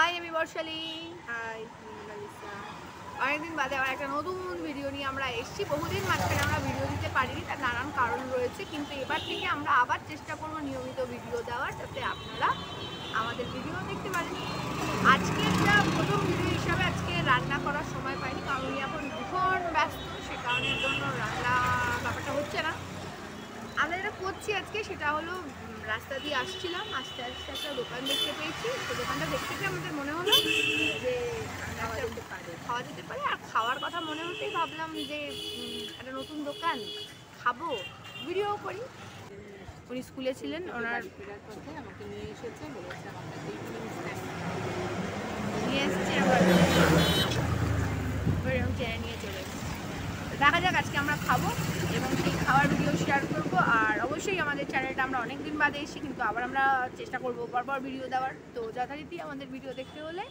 High আমি বর্ষালী। High Mona Lisa. অনেকদিন বাদে আবার একটা নতুন ভিডিও নিয়ে আমরা এসেছি। বহুদিন মাঝখানে আমরা ভিডিও দিতে পারিনি, তার নানান কারণ রয়েছে, কিন্তু এবার থেকে আমরা আবার চেষ্টা করবো নিয়মিত ভিডিও দেওয়ার, যাতে আপনারা আমাদের ভিডিও দেখতে পারেন। আজকে একটা প্রথম ভিডিও হিসাবে আজকে রান্না করার সময় পাইনি, কারণ উনি এখন ভীষণ ব্যস্ত, সে কারণের জন্য রান্না ব্যাপারটা হচ্ছে না। আমরা যেটা করছি আজকে সেটা হলো, রাস্তা দিয়ে আসছিলাম, আস্তে আস্তে একটা দোকান দেখতে পেয়েছি। তো দোকানটা দেখতে পেয়ে আমাদের মনে হলো যে খাওয়া যেতে পারে, আর খাওয়ার কথা মনে হতেই ভাবলাম যে একটা নতুন দোকান, খাবো, ভিডিও করি। উনি স্কুলে ছিলেন, ওনার ফেরার পথে আমাকে নিয়ে এসেছে, বলেছে আমাকে নিয়ে এসছে, আবার চেনে নিয়ে চলে এসেছে। দেখা যাক আজকে আমরা খাবো এবং সেই খাওয়ার ভিডিও শেয়ার করবো। আর অবশ্যই আমাদের চ্যানেলটা আমরা অনেক দিন বাদে এসেছি, কিন্তু আবার আমরা চেষ্টা করবো পরপর ভিডিও দেওয়ার। তো যথারীতি আমাদের ভিডিও দেখতে হলে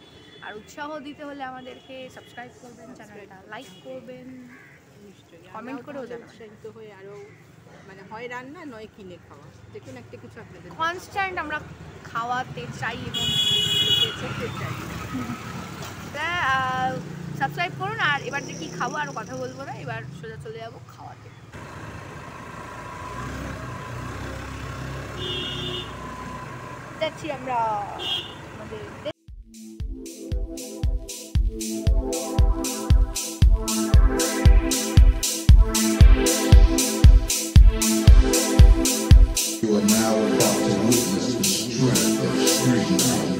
আর উৎসাহ দিতে হলে আমাদেরকে সাবস্ক্রাইব করবেন, চ্যানেলটা লাইক করবেন, নিশ্চয়ই কমেন্ট করেও জানাবেন। উৎসাহিত হয়ে আরও মানে হয় রান্না নয় কিনে খাওয়া, যে কোনো একটা কিছু আপনাদের কনস্ট্যান্ট আমরা খাওয়াতে চাই এবং খেতে চাই। সাবস্ক্রাইব করুন। আর এবার যে কি খাবো আর কথা বলবো না, এবার সোজা চলে যাবো খাওয়াতে। যাচ্ছি আমরা আমাদের You are now about to witness the strength of Streat Food.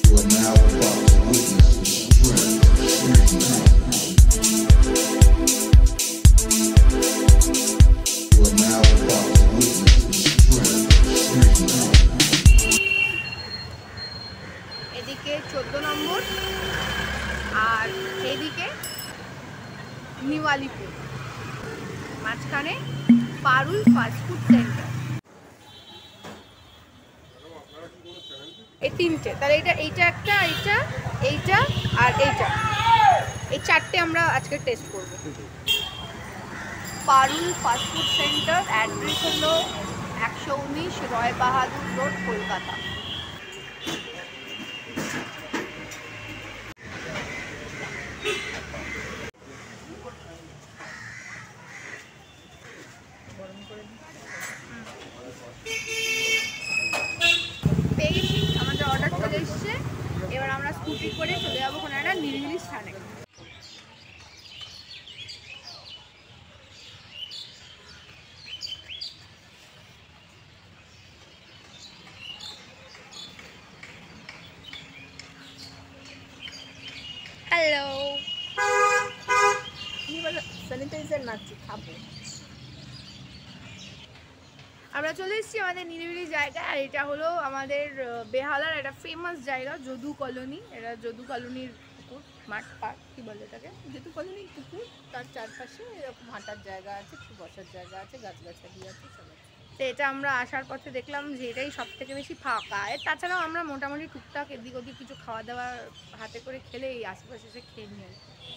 You are now about to witness the strength of Streat Food. You are now about to witness the strength of Streat Food. এদিকে 14 নম্বর আর এদিকে new Alipur, মাঝখানে পারুল fast food centre. এই তিনটে, তাহলে এইটা একটা, এইটা আর এইটা, এই চারটে আমরা আজকে টেস্ট করব। পারুল ফাস্ট ফুড সেন্টার, অ্যাড্রেস হলো 119 রয় বাহাদুর রোড, কলকাতা। পেয়েছি, আমাদের অর্ডার চলে এসছে। এবার আমরা স্কুটি করে চলে যাবো কোনো একটা নিরিবিলি স্থানে। হ্যালো, স্যানিটাইজার মারছি, খাবো। আমরা চলে এসেছি আমাদের নিরিবিলি জায়গায়। আর এটা হলো আমাদের বেহালার একটা ফেমাস জায়গা, যদু কলোনি। এটা যদু কলোনির পুকুর, মাঠ, পার্ক, কি বলে এটাকে, যেহেতু কলোনির পুকুর, তার চারপাশে এরকম হাঁটার জায়গা আছে, একটু বসার জায়গা আছে, গাছগাছালি আছে, সব আছে। তো এটা আমরা আসার পথে দেখলাম যে এটাই সব থেকে বেশি ফাঁকা। এর তাছাড়াও আমরা মোটামুটি টুকটাক এদিক ওদিক কিছু খাওয়া দাওয়া হাতে করে খেলে এই আশেপাশে এসে খেয়ে নিয়ে,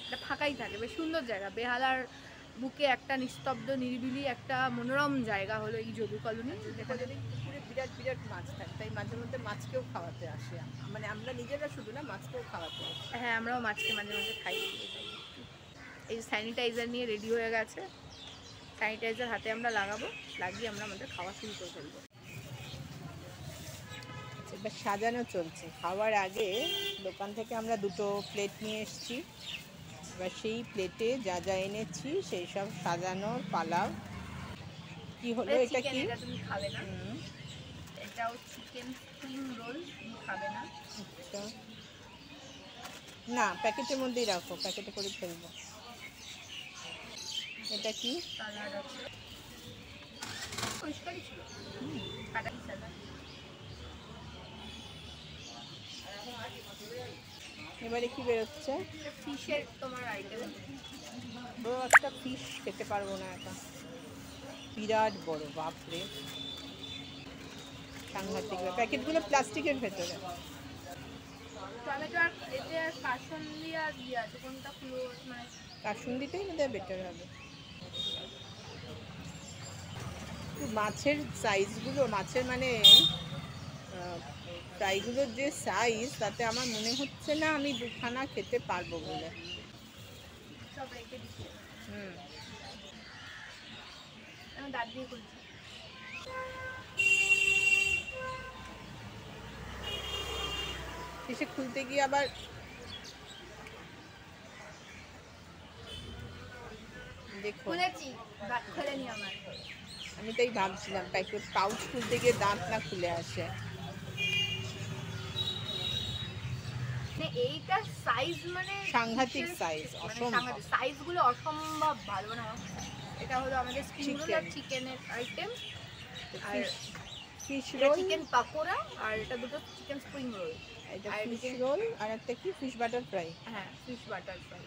এটা ফাঁকাই থাকে। বেশ সুন্দর জায়গা, বেহালার বুকে একটা নিস্তব্ধ নিরিবিলি একটা মনোরম জায়গা হলো এই যদু কলোনি। যেখানে পুকুরে বিরাট বিরাট মাছ থাকে, তাই মাঝে মধ্যে মাছকেও খাওয়াতে আসে, মানে আমরা নিজেরা শুধু না, মাছকেও খাওয়াতে আসে। হ্যাঁ, আমরাও মাছকে মাঝে মাঝে খাই। এই স্যানিটাইজার নিয়ে রেডি হয়ে গেছে, স্যানিটাইজার হাতে আমরা লাগাবো, লাগিয়ে আমরা আমাদের খাওয়া শুরু করে ফেলবো। এবার সাজানো চলছে। খাওয়ার আগে দোকান থেকে আমরা দুটো প্লেট নিয়ে এসেছি। এবার সেই প্লেটে যা যা এনেছি সেই সব সাজানোর পালাও। কি হলো এটা? কি এটা তুমি খাবে না? এটাও চিকেন স্প্রিং রোল, তুমি খাবে না? আচ্ছা, না প্যাকেটের মধ্যেই রাখো, প্যাকেটে করে ফেলবো। এটা কি? সালাড আছে, পরিষ্কারই ছিল, কাটাই সালাড। এবারে কি বেরোচ্ছে? ফিশের তোমার আইটেম। বড় একটা ফিশ খেতে পারবো না একা, বিরাট বড়, বাপরে সাংঘাতিক। প্যাকেটগুলো প্লাস্টিকের ভেতরে। টমেটো আর এতে কাসুন্দি আর দিয়ে আছে, কোনটা পুরো মানে কাসুন্দিটাই বোধহয় বেটার হবে। কিন্তু মাছের সাইজগুলো, মাছের মানে ফ্রাইগুলোর যে সাইজ, তাতে আমার মনে হচ্ছে না আমি দুখানা খেতে পারবো বলে। সব রেখে দিচ্ছি, হুম, আমি দাঁত দিয়ে করেছি। শেষে খুলতে গিয়ে আবার দেখো, খুলেছি, দাঁত খোলেনি আমার। আমি তাই ভাবছিলাম প্যাকেট পাউচ খুলতে গিয়ে দাঁত না খুলে আসে। মানে এইটা সাইজ মানে সাংঘাতিক সাইজ, মানে অসম্ভব। সাইজগুলো অসম্ভব ভালো না। এটা হলো আমাদের স্প্রিং রোল আর চিকেনের আইটেম, আর ফিশ এটা রোল, চিকেন পাকোড়া, আর এটা দুটো চিকেন স্প্রিং রোল। এটা আর ফিশ এদিকে- রোল, আর একটা কি ফিশ বাটার ফ্রাই। হ্যাঁ, ফিশ বাটার ফ্রাই।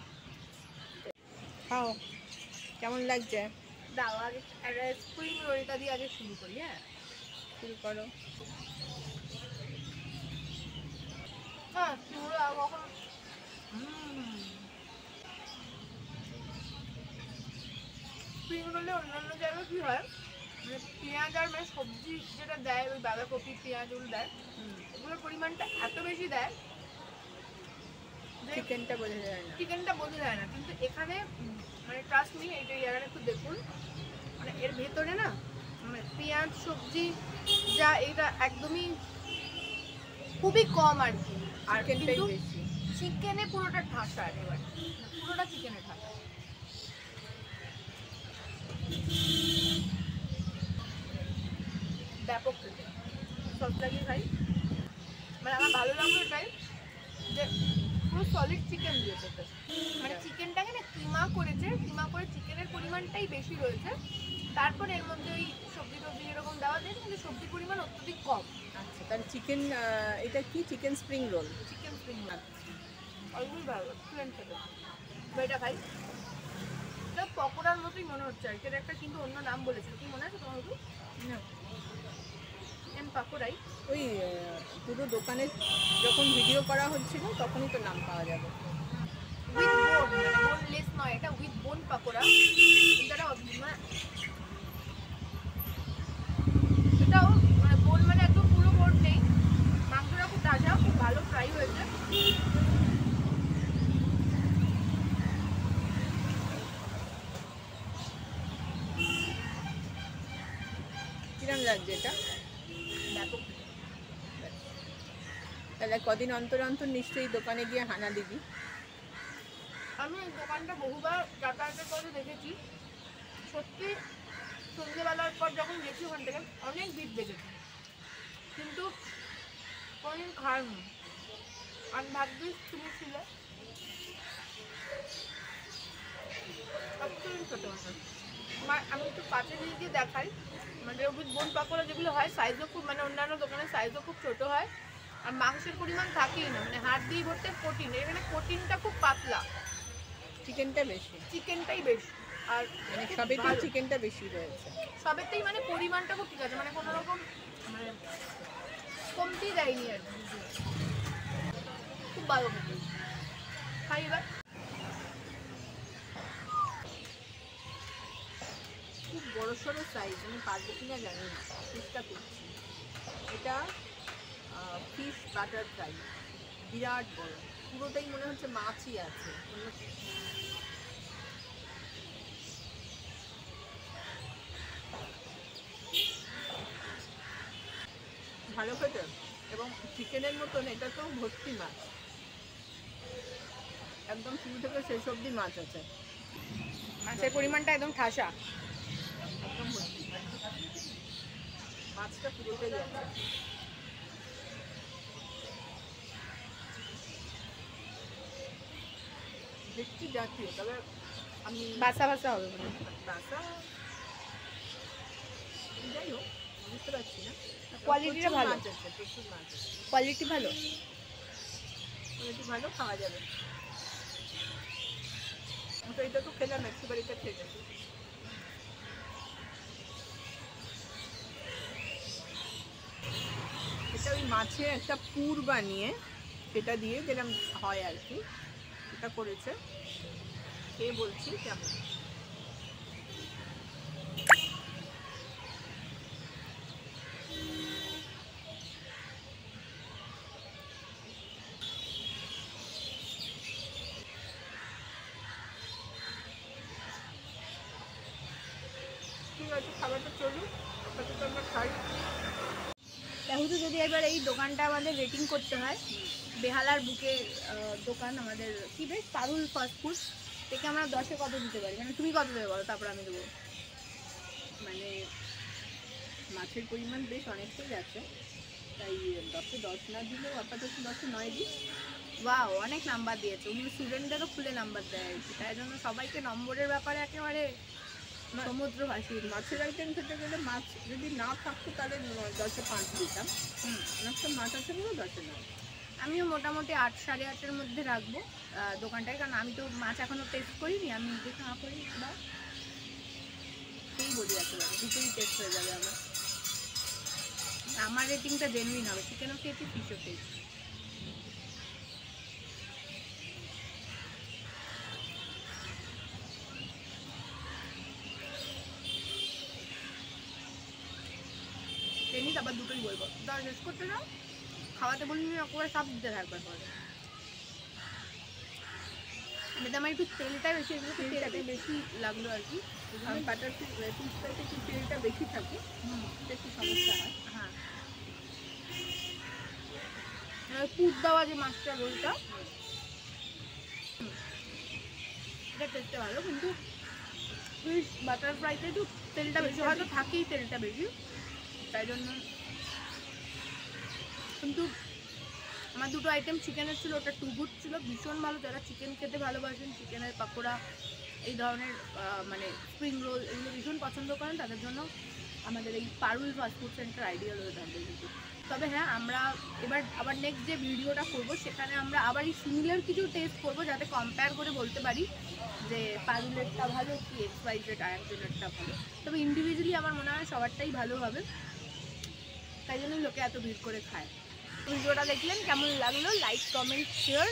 খাও, কেমন লাগছে? দাও আগে একটা স্প্রিং রোলটা দিয়ে আগে শুরু করি। হ্যাঁ, শুরু করো। হ্যাঁ শুরু কখন স্প্রিং রোলে অন্যান্য জায়গায় কি হয়, মানে পেঁয়াজ আর মানে সবজি যেটা দেয়, ওই বাঁধাকপি পেঁয়াজ ওগুলো দেয়, ওগুলোর পরিমাণটা এত বেশি দেয় যে চিকেনটা বোঝা যায় না। চিকেনটা বোঝা যায় না। কিন্তু এখানে মানে ট্রাস্ট মি, এইটা জায়গাটা একটু দেখুন, মানে এর ভেতরে না মানে পেঁয়াজ সবজি যা, এটা একদমই খুবই কম আর কি। আর চিকেনটাই কিন্তু বেশি। চিকেনে পুরোটা ঠাসা, একেবারে পুরোটা চিকেনে ঠাসা। ব্যাপক খেতে সস লাগিয়ে খাই। মানে আমার ভালো লাগলো এটাই যে পুরো সলিড চিকেন দিয়েছে, মানে চিকেনটাকে না কিমা করেছে, কিমা করে চিকেনের পরিমাণটাই বেশি রয়েছে, তারপর এর মধ্যে ওই সবজি টবজি এরকম দেওয়া যায়, কিন্তু সবজির পরিমাণ অত্যধিক কম। আচ্ছা, তাহলে চিকেন, এটা কি chicken spring roll? Chicken spring roll already ভালো, এক্সিলেন্ট খেতে। এটা খাই, এটা পকোড়ার মতোই মনে হচ্ছে আর কি। এটা একটা কিন্তু অন্য নাম বলেছিল, কি মনে আছে তোমার? না, চিকেন পাকোড়াই। ওই পুরো দোকানে যখন ভিডিও করা হচ্ছিল তখনই তো নাম পাওয়া যাবে। উইথ বোন, মানে বোনলেস নয়, এটা উইথ বোন পাকোড়া। এটাও মানে এটাও মানে বোন মানে একদম পুরো বোন নেই, মাংসটা খুব তাজা, খুব ভালো ফ্রাই হয়েছে। কিরম লাগছে এটা? ব্যাপক। তাহলে কদিন অন্তর অন্তর নিশ্চয়ই দোকানে গিয়ে হানা দিবি। আমি এই দোকানটা বহুবার যাতায়াতের পথে দেখেছি, সত্যি সন্ধ্যেবেলার পর যখন গেছি ওখান থেকে অনেক ভিড় দেখেছি, কিন্তু কোনোদিন খাইনি। আমি ভাগ্যিস তুমি ছিলে, খেতে হবে। আমি একটু কাছে নিয়ে গিয়ে দেখাই, মানে উইথ বোন পাকোড়া যেগুলো হয় সাইজও খুব, মানে অন্যান্য দোকানের সাইজও খুব ছোট হয়, আর মাংসের পরিমাণ থাকেই না, মানে হাড় দিয়ে ভর্তি প্রোটিন। এখানে প্রোটিনটা খুব পাতলা, চিকেনটা বেশি, চিকেনটাই বেশি, আর মানে খুব সবেতেই ভালো। চিকেনটা বেশি রয়েছে। সবেতেই মানে পরিমাণটা খুব ঠিক আছে, মানে কোনো রকম মানে কমতি দেয়নি আর কি। খুব ভালো খেতে। খাই এবার। খুব বড় সড়ো সাইজ, আমি পারবো কিনা জানি না, চেষ্টা করছি। এটা ফিশ বাটার ফ্রাই, বিরাট বড়, পুরোটাই মনে হচ্ছে মাছই আছে। ভালো খেতে, এবং চিকেনের মতন এটা তো ভর্তি মাছ, একদম শুরু থেকে শেষ অবধি মাছ আছে। মাছের পরিমাণটা একদম ঠাসা, একদম ভর্তি মাছটা পুরোটাই আছে। ভেটকি জাতীয়, তবে আমি বাসা বাসা হবে মনে হয়। বাসা, যাই হোক বুঝতে পারছি না। কোয়ালিটিটা প্রচুর ভালো, মাছ আছে, প্রচুর মাছ আছে, কোয়ালিটি ভালো। কোয়ালিটি ভালো, খাওয়া যাবে। তো এটা তো খেলাম, একটু বাড়িটা খেয়ে যাবে। এটা ওই মাছে একটা পুর বানিয়ে সেটা দিয়ে যেরকম হয় আর কি, এটা করেছে, খেয়ে বলছি কেমন। যেহেতু যদি এবার এই দোকানটা আমাদের রেটিং করতে হয়, বেহালার বুকে দোকান আমাদের কি বেশ পারুল ফাস্ট ফুড থেকে আমরা 10-এ কত দিতে পারি? মানে তুমি কত দেবে বলো, তারপর আমি দেবো। মানে মাছের পরিমাণ বেশ অনেকটাই আছে, তাই 10-এ 10 না দিলেও আপাতত 10-এ 9 দিই। বাহ, অনেক নাম্বার দিয়েছে উনি, স্টুডেন্টদেরও খুলে নাম্বার দেয় আর কি, তাই জন্য সবাইকে নম্বরের ব্যাপারে একেবারে সমুদ্র ভাসিয়ে দিই। মাছের আইটেম খেতে গেলে মাছ যদি না থাকতো তাহলে 10-এ 5 দিতাম। অনেকটা মাছ আছে বলে 10-এ 9। আমিও মোটামুটি 8-8.5-এর মধ্যে রাখবো দোকানটায়, কারণ আমি তো মাছ এখনো টেস্ট করিনি, আমি নিজে খাওয়া করি বা সেই বলি একেবারে দুটোই টেস্ট হয়ে যাবে আমার। আমার রেটিংটা জেনুইন হবে, চিকেনও খেয়েছি, ফিশও খেয়েছি। তারপর দুটোই বলবো, দর শেষ করতে নাও, খাওয়াতে বলিনি করে সব দিতে থাকবে পরে। এটাতে আমার একটু তেলটা বেশি, তেলটা বেশি লাগলো আর কি, বাটার ফিশটাতে একটু তেলটা বেশি থাকে, একটু সমস্যা হয়। হ্যাঁ, পুর দেওয়া যে মাছটা রোলটা, এটা টেস্টটা ভালো, কিন্তু ফিশ বাটার ফ্রাইতে একটু তেলটা বেশি, হয়তো থাকেই তেলটা বেশি, তাই জন্য। কিন্তু আমার দুটো আইটেম চিকেনের ছিল, ওটা টু গুড ছিল, ভীষণ ভালো। যারা চিকেন খেতে ভালোবাসেন, চিকেনের পাকোড়া, এই ধরনের মানে স্প্রিং রোল, এগুলো ভীষণ পছন্দ করেন, তাদের জন্য আমাদের এই পারুল ফাস্ট ফুড সেন্টার আইডিয়াল হয়ে থাকবে কিন্তু। তবে হ্যাঁ, আমরা এবার আবার নেক্সট যে ভিডিওটা করব সেখানে আমরা আবার এই সিমিলার কিছু টেস্ট করব, যাতে কম্পেয়ার করে বলতে পারি যে পারুলেরটা ভালো কি XYZ আরেকজনেরটা ভালো। তবে ইন্ডিভিজুয়ালি আমার মনে হয় সবারটাই ভালো হবে, তাই জন্যই লোকে এত ভিড় করে খায়। ভিডিওটা দেখলেন, কেমন লাগলো লাইক কমেন্ট শেয়ার।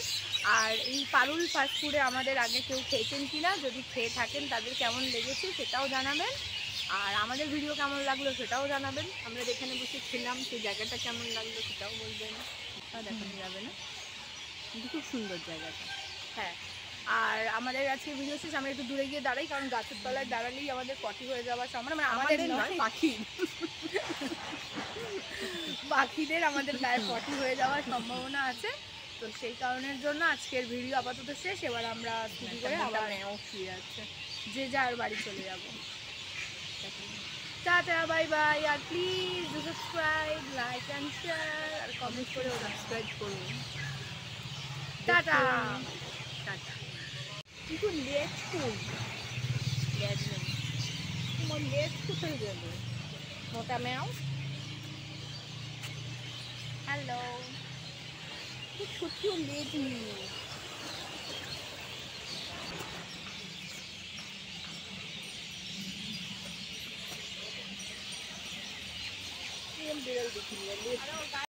আর এই পারুল ফাস্ট ফুডে আমাদের আগে কেউ খেয়েছেন কিনা, যদি খেয়ে থাকেন তাদের কেমন লেগেছে সেটাও জানাবেন, আর আমাদের ভিডিও কেমন লাগলো সেটাও জানাবেন। আমরা যেখানে বসে খেলাম সেই জায়গাটা কেমন লাগলো সেটাও বলবেন, তা দেখানো যাবে না, কিন্তু খুব সুন্দর জায়গাটা। হ্যাঁ, আর আমাদের আজকে ভিডিও শেষ, আমরা একটু দূরে গিয়ে দাঁড়াই, কারণ গাছের তলায় দাঁড়ালেই আমাদের পটি হয়ে যাওয়ার সম্ভাবনা, মানে আমাদের নয়, পাখিদের আমাদের গায়ে পটি হয়ে যাওয়ার সম্ভাবনা আছে। তো সেই কারণের জন্য আজকের ভিডিও আপাতত শেষ। এবার আমরা ছুটি করে আবার শুয়ে আছে, যে যার বাড়ি চলে যাব। টাটা, বাই বাই, আর please do subscribe, like and share, আর কমেন্ট করে সাবস্ক্রাইব করুন। টাটা। টাটা। কিন্তু লেট কোন তোমার লেট কোথায় গেল? মোটা ম্যাও, হ্যালো। সত্যিও লেট নেই। বিড়াল দেখিনি লেট।